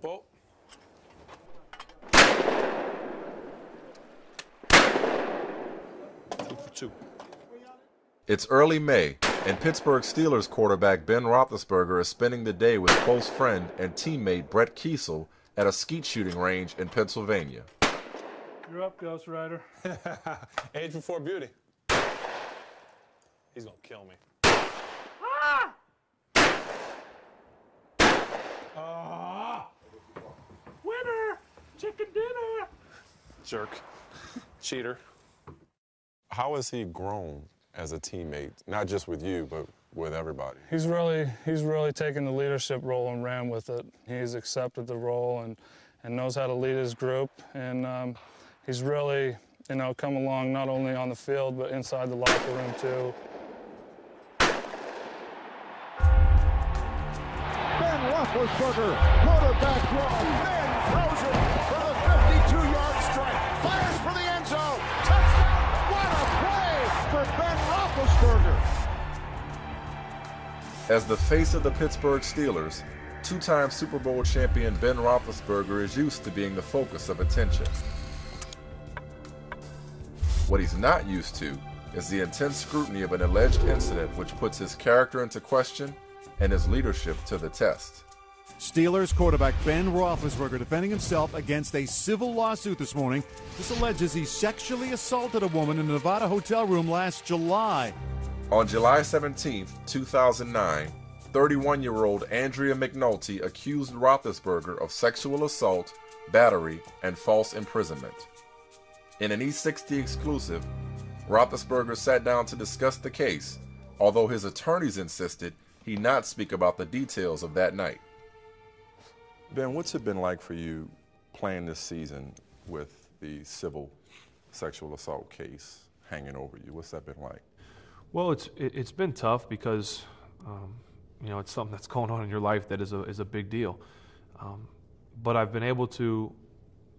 Tempo. Two for two. It's early May, and Pittsburgh Steelers quarterback Ben Roethlisberger is spending the day with close friend and teammate Brett Kiesel at a skeet shooting range in Pennsylvania. You're up, Ghost Rider. Age before beauty. He's gonna kill me. Winner! Chicken dinner! Jerk. Cheater. How has he grown as a teammate, not just with you, but with everybody? He's really taken the leadership role and ran with it. He's accepted the role and knows how to lead his group. And he's really, come along not only on the field, but inside the locker room, too. Ben Roethlisberger, quarterback draw. Ben throws it for the 52-yard strike. Fires for the end zone. Touchdown. What a play for Ben Roethlisberger. As the face of the Pittsburgh Steelers, two-time Super Bowl champion Ben Roethlisberger is used to being the focus of attention. What he's not used to is the intense scrutiny of an alleged incident which puts his character into question and his leadership to the test. Steelers quarterback Ben Roethlisberger defending himself against a civil lawsuit this morning. This alleges he sexually assaulted a woman in a Nevada hotel room last July. On July 17, 2009, 31-year-old Andrea McNulty accused Roethlisberger of sexual assault, battery, and false imprisonment. In an E60 exclusive, Roethlisberger sat down to discuss the case, although his attorneys insisted he not speak about the details of that night. Ben, what's it been like for you playing this season with the civil sexual assault case hanging over you? What's that been like? Well, it's been tough because it's something that's going on in your life that is a big deal. But I've been able to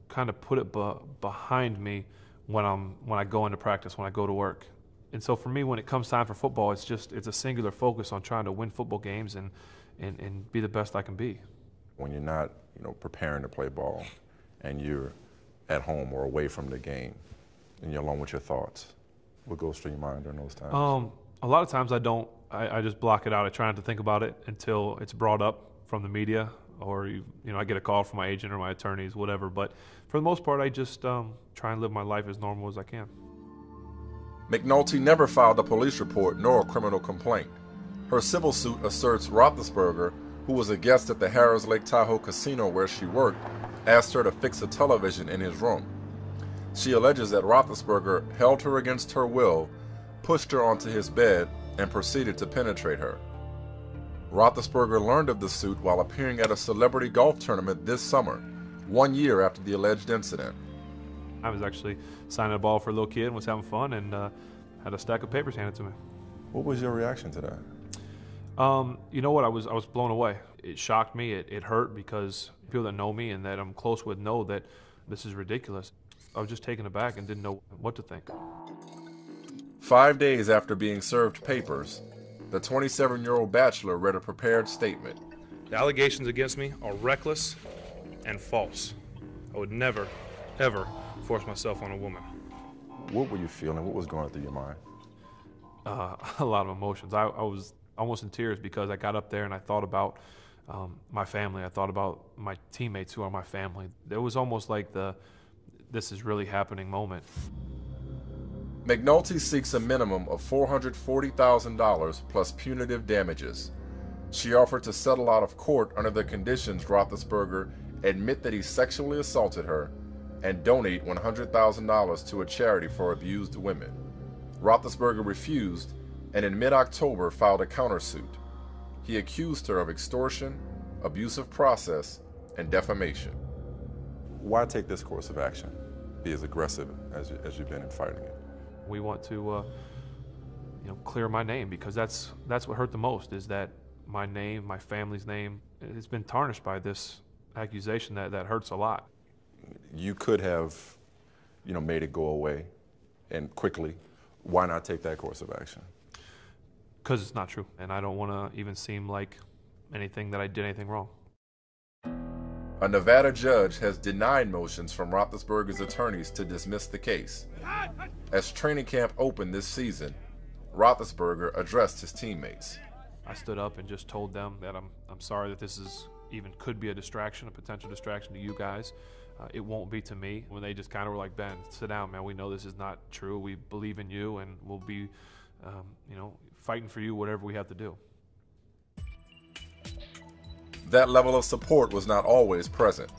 kind of put it behind me when I go into practice, when I go to work. And so for me, when it comes time for football, it's a singular focus on trying to win football games and be the best I can be. When you're not, preparing to play ball and you're at home or away from the game and you're alone with your thoughts, what goes through your mind during those times? A lot of times I don't. I just block it out. I try not to think about it until it's brought up from the media or I get a call from my agent or my attorneys, whatever. But for the most part, I just try and live my life as normal as I can. McNulty never filed a police report nor a criminal complaint. Her civil suit asserts Roethlisberger, who was a guest at the Harrah's Lake Tahoe casino where she worked, asked her to fix a television in his room. She alleges that Roethlisberger held her against her will, pushed her onto his bed, and proceeded to penetrate her. Roethlisberger learned of the suit while appearing at a celebrity golf tournament this summer, 1 year after the alleged incident. I was actually signing a ball for a little kid and was having fun and had a stack of papers handed to me. What was your reaction to that? You know what? I was blown away. It shocked me. It hurt because people that know me and that I'm close with know that this is ridiculous. I was just taken aback and didn't know what to think. 5 days after being served papers, the 27-year-old bachelor read a prepared statement. The allegations against me are reckless and false. I would never, ever force myself on a woman. What were you feeling? What was going through your mind? A lot of emotions. I was almost in tears because I got up there and I thought about my family. I thought about my teammates who are my family. It was almost like this is really happening moment. McNulty seeks a minimum of $440,000 plus punitive damages. She offered to settle out of court under the conditions Roethlisberger admit that he sexually assaulted her and donate $100,000 to a charity for abused women. Roethlisberger refused and in mid-October filed a countersuit. He accused her of extortion, abusive process, and defamation. Why take this course of action? Be as aggressive as you've been in fighting it. We want to clear my name because that's what hurt the most, is that my name, my family's name, it's been tarnished by this accusation that hurts a lot. You could have, made it go away and quickly. Why not take that course of action? Because it's not true, and I don't want to even seem like that I did anything wrong. a Nevada judge has denied motions from Roethlisberger's attorneys to dismiss the case. As training camp opened this season, Roethlisberger addressed his teammates. I stood up and just told them that I'm sorry that this could be a distraction, a potential distraction to you guys. It won't be to me. When they just kind of were like, Ben, sit down, man. We know this is not true. We believe in you, and we'll be, fighting for you, whatever we have to do. That level of support was not always present.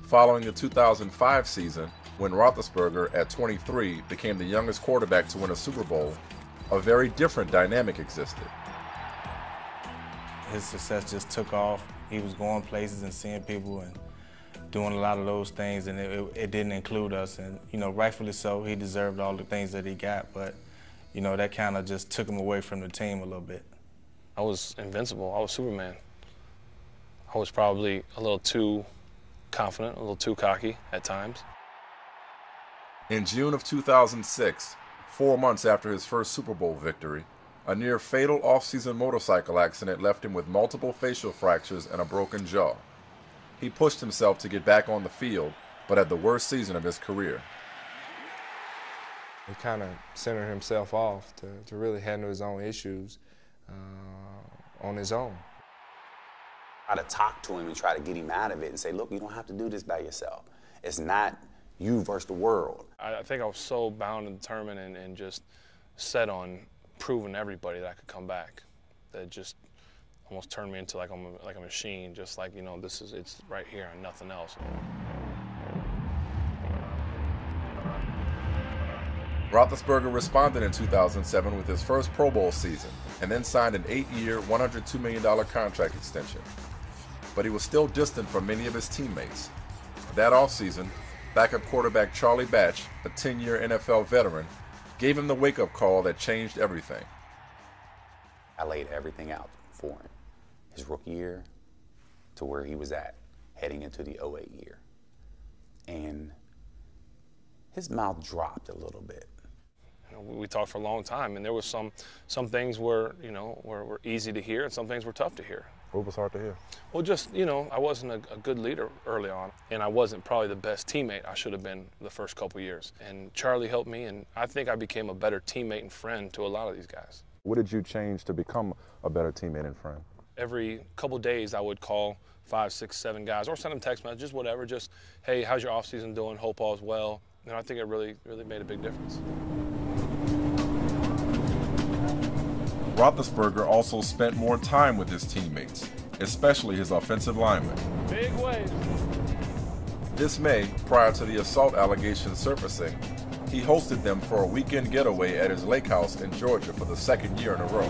Following the 2005 season, when Roethlisberger, at 23, became the youngest quarterback to win a Super Bowl, a very different dynamic existed. His success just took off. He was going places and seeing people and doing a lot of those things, and it didn't include us. And, rightfully so, he deserved all the things that he got, but, that kind of just took him away from the team a little bit. I was invincible. I was Superman. I was probably a little too confident, a little too cocky at times. In June of 2006, 4 months after his first Super Bowl victory, a near-fatal off-season motorcycle accident left him with multiple facial fractures and a broken jaw. He pushed himself to get back on the field, but had the worst season of his career. He kind of centered himself off to really handle his own issues on his own. Try to talk to him and try to get him out of it and say, look, you don't have to do this by yourself. It's not you versus the world. I think I was so bound and determined and just set on proving to everybody that I could come back. That just almost turned me into like a machine, just like, it's right here and nothing else. Roethlisberger responded in 2007 with his first Pro Bowl season and then signed an 8-year, $102 million contract extension. But he was still distant from many of his teammates. That offseason, backup quarterback Charlie Batch, a 10-year NFL veteran, gave him the wake-up call that changed everything. I laid everything out for him. His rookie year to where he was at, heading into the 08 year. And his mouth dropped a little bit. We talked for a long time, and there was some things were easy to hear, and some things were tough to hear. What was hard to hear? Well, just, I wasn't a good leader early on, and I wasn't probably the best teammate I should have been the first couple years. And Charlie helped me, and I think I became a better teammate and friend to a lot of these guys. What did you change to become a better teammate and friend? Every couple days, I would call 5, 6, 7 guys, or send them text messages, whatever, just, hey, how's your off-season doing? Hope all's well. I think it really made a big difference. Roethlisberger also spent more time with his teammates, especially his offensive linemen. Big waves. This May, prior to the assault allegations surfacing, he hosted them for a weekend getaway at his lake house in Georgia for the second year in a row.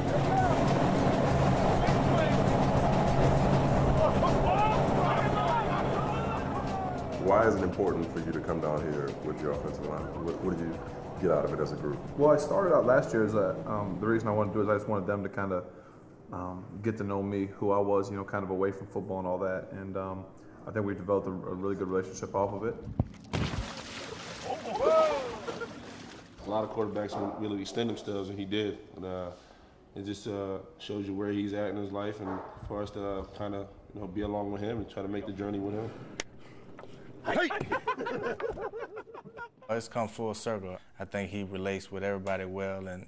Why is it important for you to come down here with your offensive line? What did you get out of it as a group? Well, I started out last year as the reason I wanted to do it is I just wanted them to kind of get to know me, who I was, kind of away from football and all that. And I think we developed a really good relationship off of it. A lot of quarterbacks don't really extend themselves, and he did. And, it just shows you where he's at in his life, and for us to kind of be along with him and try to make the journey with him. Hey. It's come full circle. I think he relates with everybody well, and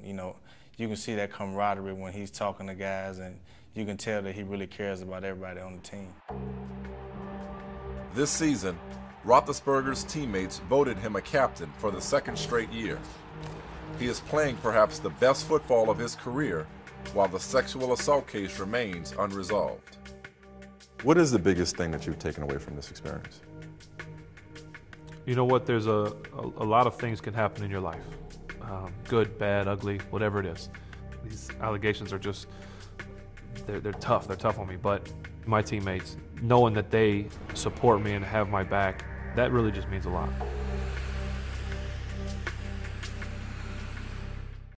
you can see that camaraderie when he's talking to guys, and you can tell that he really cares about everybody on the team. This season, Roethlisberger's teammates voted him a captain for the second straight year. He is playing perhaps the best football of his career, while the sexual assault case remains unresolved. What is the biggest thing that you've taken away from this experience? You know what? There's a lot of things can happen in your life. Good, bad, ugly, whatever it is. These allegations are just, they're tough. They're tough on me. But my teammates, knowing that they support me and have my back, that really just means a lot.